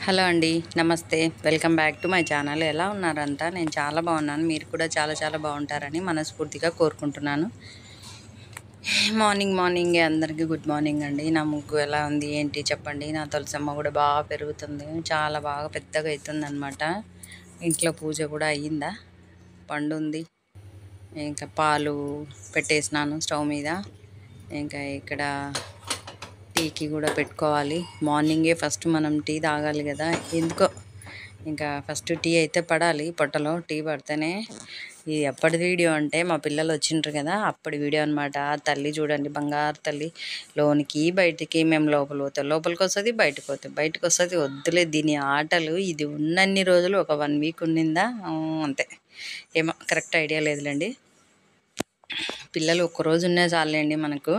Hello అండి, నమస్తే. Welcome back to my channel. ఎలా ఉన్నారంతా? నేను చాలా బాగున్నాను. మీరు కూడా చాలా బాగుంటారని మనస్ఫూర్తిగా కోరుకుంటున్నాను. మార్నింగే అందరికీ గుడ్ మార్నింగ్ అండి. నా ముగ్గు ఎలా ఉంది ఏంటి చెప్పండి. నా తులసమ్మ కూడా బాగా పెరుగుతుంది, చాలా బాగా పెద్దగా అవుతుంది అనమాట. ఇంట్లో పూజ కూడా అయ్యిందా, పండు ఉంది. ఇంకా పాలు పెట్టేసినాను స్టవ్ మీద. ఇంకా ఇక్కడ టీకి కూడా పెట్టుకోవాలి. మార్నింగే ఫస్ట్ మనం టీ తాగాలి కదా, ఎందుకో ఇంకా ఫస్ట్ టీ అయితే పడాలి పొట్టలో. టీ పడితేనే. ఇది ఎప్పటి వీడియో అంటే మా పిల్లలు వచ్చిండ్రు కదా అప్పటి వీడియో అనమాట. తల్లి చూడండి, బంగారు తల్లి. లోనికి బయటికి మేము లోపలికి వస్తుంది, బయటకు వస్తుంది. వద్దులే దీని ఆటలు. ఇది ఉన్నన్ని రోజులు ఒక 1 వీక్ ఉండిందా అంతే. ఏమో కరెక్ట్ ఐడియా లేదులేండి. పిల్లలు ఒక్కరోజు ఉన్నా చాలండి మనకు.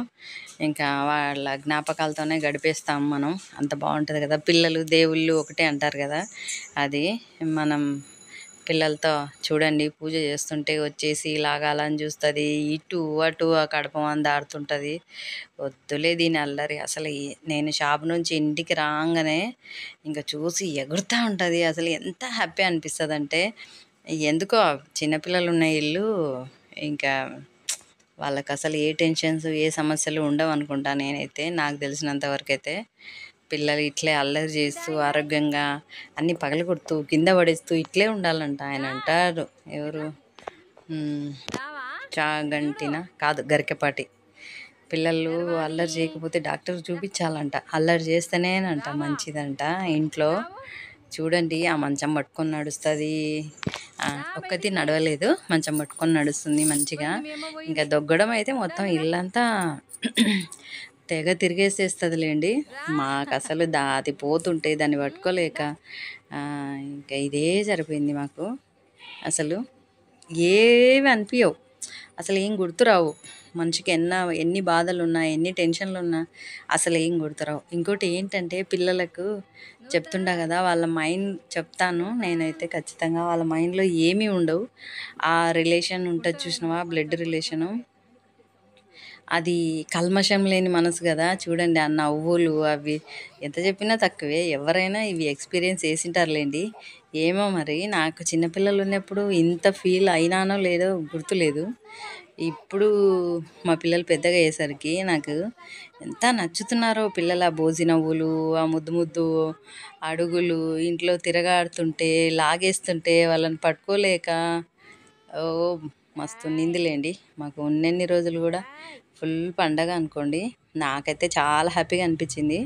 ఇంకా వాళ్ళ జ్ఞాపకాలతోనే గడిపేస్తాం మనం. అంత బాగుంటుంది కదా. పిల్లలు దేవుళ్ళు ఒకటే అంటారు కదా, అది మనం పిల్లలతో చూడండి పూజ చేస్తుంటే వచ్చేసి లాగాలని చూస్తుంది, ఇటు అటు ఆ కడప దాడుతుంటుంది. వద్దులే దీని అల్లరి. అసలు నేను షాప్ నుంచి ఇంటికి రాగానే ఇంకా చూసి ఎగురుతూ ఉంటుంది. అసలు ఎంత హ్యాపీ అనిపిస్తుంది అంటే, ఎందుకో చిన్నపిల్లలు ఉన్న ఇల్లు ఇంకా వాళ్ళకి అసలు ఏ టెన్షన్స్ ఏ సమస్యలు ఉండవు అనుకుంటా నేనైతే. నాకు తెలిసినంత వరకు అయితే పిల్లలు ఇట్లే అల్లరి చేస్తూ ఆరోగ్యంగా అన్నీ పగలగొడుతూ కింద పడేస్తూ ఇట్లే ఉండాలంట. ఆయన అంటారు, ఎవరు చాగంటిన కాదు, గరికపాటి. పిల్లలు అల్లరి చేయకపోతే డాక్టర్ చూపించాలంట. అల్లరి చేస్తేనేనంట మంచిదంట ఇంట్లో. చూడండి, ఆ మంచం పట్టుకొని నడుస్తుంది. ఒక్కటి నడవలేదు, మంచం పట్టుకొని నడుస్తుంది మంచిగా. ఇంకా దొగ్గడం అయితే మొత్తం ఇల్లంతా తెగ తిరిగేసేస్తుందిలేండి. మాకు అసలు దాది పోతుంటే దాన్ని పట్టుకోలేక ఇంకా ఇదే సరిపోయింది మాకు. అసలు ఏవి అనిపించవు, అసలు ఏం గుర్తురావు మనిషికి. ఎన్ని బాధలు ఉన్నా, ఎన్ని టెన్షన్లు ఉన్నా అసలు ఏం గుర్తురావు. ఇంకోటి ఏంటంటే పిల్లలకు చెప్తుంటా కదా, వాళ్ళ మైండ్ చెప్తాను నేనైతే ఖచ్చితంగా. వాళ్ళ మైండ్లో ఏమీ ఉండవు. ఆ రిలేషన్ ఉంటుంది చూసినావా, బ్లడ్ రిలేషను, అది కల్మషం లేని మనసు కదా. చూడండి ఆ నవ్వులు అవి ఎంత చెప్పినా తక్కువే. ఎవరైనా ఇవి ఎక్స్పీరియన్స్ చేసింటారులేండి. ఏమో మరి నాకు చిన్నపిల్లలు ఉన్నప్పుడు ఇంత ఫీల్ అయినానో లేదో గుర్తులేదు. ఇప్పుడు మా పిల్లలు పెద్దగా అయ్యేసరికి నాకు ఎంత నచ్చుతున్నారో పిల్లల బోజి నవ్వులు, ఆ ముద్దు అడుగులు, ఇంట్లో తిరగాడుతుంటే లాగేస్తుంటే వాళ్ళని పట్టుకోలేక ఓ మస్తు నిందిలేండి. మాకు ఉన్నన్ని రోజులు కూడా ఫుల్ పండగ అనుకోండి. నాకైతే చాలా హ్యాపీగా అనిపించింది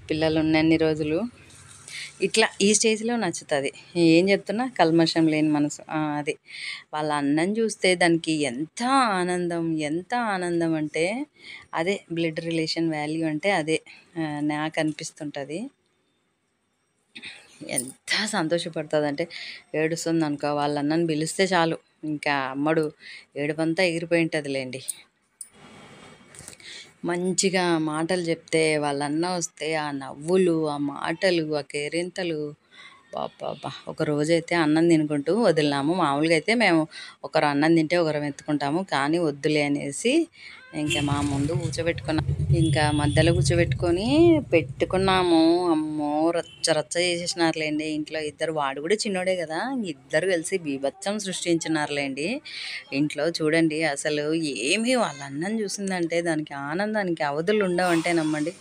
పిల్లలు ఉన్నన్ని రోజులు. ఇట్లా ఈ స్టేజ్లో నచ్చుతుంది. ఏం చెప్తున్నా, కల్మషం లేని మనసు. అది వాళ్ళ అన్నం చూస్తే దానికి ఎంత ఆనందం అంటే అదే బ్లడ్ రిలేషన్ వాల్యూ అంటే అదే నాకు అనిపిస్తుంటుంది. ఎంత సంతోషపడుతుంది అంటే, ఏడుస్తుంది అనుకో, వాళ్ళ అన్నని పిలిస్తే చాలు ఇంకా అమ్మడు ఏడుపంతా ఎగిరిపోయి ఉంటుందిలేండి. మంచిగా మాటలు చెప్తే, వాళ్ళ అన్న వస్తే ఆ నవ్వులు, ఆ మాటలు, ఆ కేరింతలు, బాబా. ఒక రోజైతే అన్నం తినుకుంటూ వదిలినాము. మామూలుగా అయితే మేము ఒకరు అన్నం తింటే ఒకరు ఎత్తుకుంటాము, కానీ వద్దులే అనేసి ఇంకా మా ముందు కూర్చోబెట్టుకున్నాము. ఇంకా మధ్యలో కూర్చోబెట్టుకొని పెట్టుకున్నాము. అమ్మో రచ్చ చేసేసినారులేండి ఇంట్లో. ఇద్దరు, వాడు కూడా చిన్నోడే కదా, ఇద్దరు కలిసి బీభత్సం సృష్టించినారులేండి ఇంట్లో. చూడండి అసలు ఏమీ వాళ్ళ అన్నం చూసిందంటే దానికి ఆనందానికి అవధులు ఉండవంటే నమ్మండి.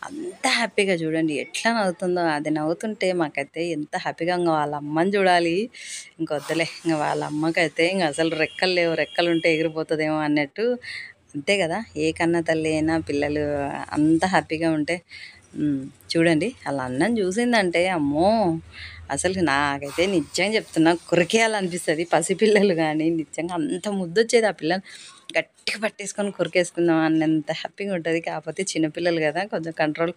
అంత హ్యాపీగా చూడండి ఎట్లా నవ్వుతుందో. అది నవ్వుతుంటే మాకైతే ఎంత హ్యాపీగా. ఇంకా వాళ్ళ అమ్మని చూడాలి. ఇంకొద్దులే, ఇంకా వాళ్ళ అమ్మకైతే ఇంకా అసలు రెక్కలు లేవు, రెక్కలు ఉంటే ఎగిరిపోతుందేమో అన్నట్టు. అంతే కదా, ఏ కన్న తల్లి అయినా పిల్లలు అంత హ్యాపీగా ఉంటే. చూడండి అలా అన్నం చూసిందంటే అమ్మో, అసలు నాకైతే నిజంగా చెప్తున్నా కొరికేయాలనిపిస్తుంది. పసిపిల్లలు కానీ నిజంగా అంత ముద్దొచ్చేది. ఆ పిల్లలు గట్టిగా పట్టేసుకొని కొరికేసుకుందాం అన్నంత హ్యాపీగా ఉంటుంది. కాకపోతే చిన్నపిల్లలు కదా, కొంచెం కంట్రోల్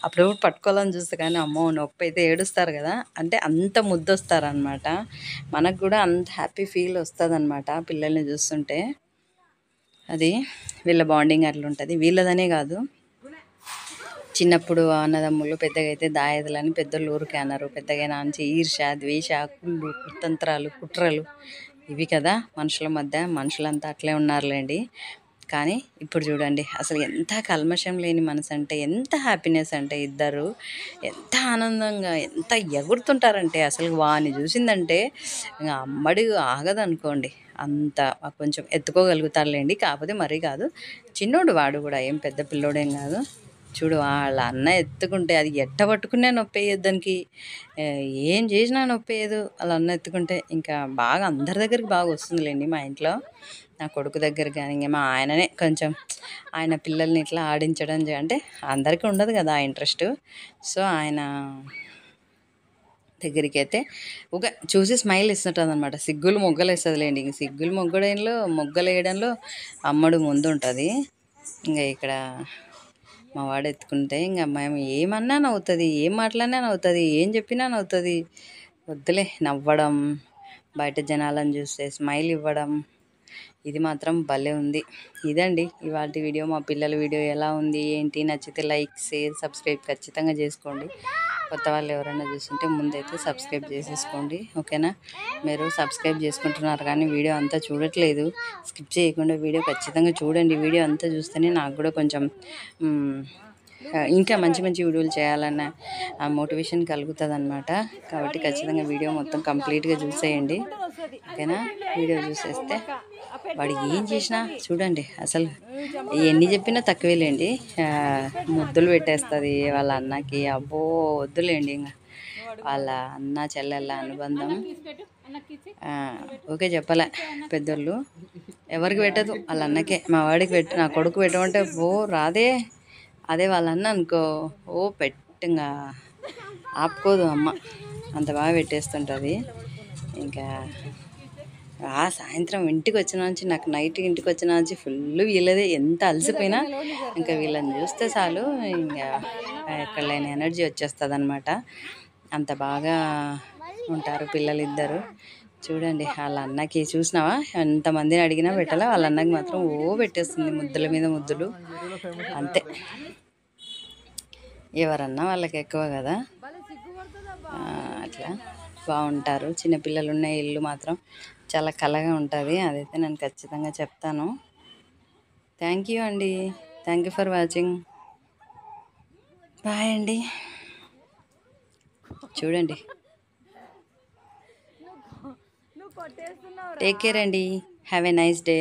అప్పుడప్పుడు పట్టుకోవాలని చూస్తే కానీ అమ్మో నొప్పి అయితే ఏడుస్తారు కదా, అంటే అంత ముద్దొస్తారనమాట. మనకు కూడా అంత హ్యాపీ ఫీల్ వస్తుంది అనమాట పిల్లల్ని చూస్తుంటే. అది వీళ్ళ బాండింగ్ అట్లుంటుంది. వీళ్ళదనే కాదు, చిన్నప్పుడు అన్నదమ్ములు, పెద్దగా అయితే దాయదులని పెద్దోళ్ళు ఊరికే అన్నారు. పెద్దగా నాంచి ఈర్ష, ద్వేష, కుళ్ళు, కుతంత్రాలు, కుట్రలు, ఇవి కదా మనుషుల మధ్య. మనుషులంతా అట్లే ఉన్నారులేండి. కానీ ఇప్పుడు చూడండి అసలు ఎంత కల్మషం లేని మనసు అంటే, ఎంత హ్యాపీనెస్ అంటే, ఇద్దరు ఎంత ఆనందంగా ఎంత ఎగురుతుంటారంటే అసలు వాడిని చూసిందంటే ఇంకా అమ్మడి ఆగదనుకోండి. అంత కొంచెం ఎత్తుకోగలుగుతారులేండి, కాకపోతే మరీ కాదు, చిన్నోడు వాడు కూడా ఏం పెద్ద పిల్లోడేం కాదు. చూడు వాళ్ళ అన్న ఎత్తుకుంటే అది ఎట్ట పట్టుకున్నా నొప్పేయదు దానికి, ఆ, ఏం చేసినా నొప్పేయదు వాళ్ళ అన్న ఎత్తుకుంటే. ఇంకా బాగా అందరి దగ్గరికి బాగా వస్తుందిలేండి మా ఇంట్లో. నా కొడుకు దగ్గర కానీ ఇంకా మా ఆయననే కొంచెం ఆయన పిల్లల్ని ఇట్లా ఆడించడం అంటే అందరికీ ఉండదు కదా ఆ ఇంట్రెస్ట్. సో ఆయన దగ్గరికి అయితే ఒక చూసి స్మైల్ ఇస్తుంటుంది అనమాట. సిగ్గులు మొగ్గలు వేస్తుందిలేండి. ఇంక సిగ్గులు మొగ్గలు వేయడంలో అమ్మడు ముందు ఉంటుంది. ఇంకా ఇక్కడ మా వాడు ఎత్తుకుంటే ఇంకా మేము ఏమన్నా నవ్వుతుంది, ఏం మాట్లాడినా నవ్వుతుంది, ఏం చెప్పినా నవ్వుతుంది. వద్దులే నవ్వడం, బయట జనాలను చూస్తే స్మైల్ ఇవ్వడం, ఇది మాత్రం భలే ఉంది. ఇదండి ఇవాళ వీడియో. మా పిల్లల వీడియో ఎలా ఉంది ఏంటి, నచ్చితే లైక్, షేర్, సబ్స్క్రైబ్ ఖచ్చితంగా చేసుకోండి. కొత్త వాళ్ళు ఎవరైనా చూస్తుంటే ముందైతే సబ్స్క్రైబ్ చేసేసుకోండి, ఓకేనా. మీరు సబ్స్క్రైబ్ చేసుకుంటున్నారు కానీ వీడియో అంతా చూడట్లేదు. స్కిప్ చేయకుండా వీడియో ఖచ్చితంగా చూడండి. వీడియో అంతా చూస్తేనే నాకు కూడా కొంచెం ఇంకా మంచి మంచి వీడియోలు చేయాలన్న మోటివేషన్ కలుగుతుంది అనమాట. కాబట్టి ఖచ్చితంగా వీడియో మొత్తం కంప్లీట్గా చూసేయండి, ఓకేనా. వీడియో చూసేస్తే వాడు ఏం చేసినా చూడండి అసలు ఎన్ని చెప్పినా తక్కువేలేండి. ముద్దులు పెట్టేస్తుంది వాళ్ళ అన్నకి. అబ్బో వద్దులేండి, ఇంకా వాళ్ళ అన్న చెల్లెళ్ళ అనుబంధం ఓకే చెప్పలే పెద్దోళ్ళు. ఎవరికి పెట్టదు, వాళ్ళ అన్నకే. మా వాడికి నా కొడుకు పెట్టమంటే ఓ రాదే. అదే వాళ్ళ అన్న అనుకో ఓ పెట్టింగా ఆపుకోదు అమ్మ, అంత బాగా పెట్టేస్తుంటుంది. ఇంకా సాయంత్రం ఇంటికి వచ్చిన నుంచి, నాకు నైట్ ఇంటికి వచ్చిన నుంచి ఫుల్ వీళ్ళదే. ఎంత అలసిపోయినా ఇంకా వీళ్ళని చూస్తే చాలు ఇంకా ఎక్కడ లేని ఎనర్జీ వచ్చేస్తుంది అనమాట. అంత బాగా ఉంటారు పిల్లలు ఇద్దరు. చూడండి వాళ్ళ అన్నకి చూసినావా, ఎంతమందిని అడిగినా పెట్టాలా, వాళ్ళ అన్నకి మాత్రం ఓ పెట్టేస్తుంది ముద్దుల మీద ముద్దులు. అంతే, ఎవరన్నా వాళ్ళకి ఎక్కువ కదా, అట్లా బాగుంటారు. చిన్నపిల్లలు ఉన్న ఇల్లు మాత్రం చాలా కళగా ఉంటుంది, అదైతే నేను ఖచ్చితంగా చెప్తాను. థ్యాంక్ యూ అండి, thank you for watching. Bye అండి. చూడండి, టేక్ కేర్ అండి, హ్యావ్ ఎ నైస్ డే.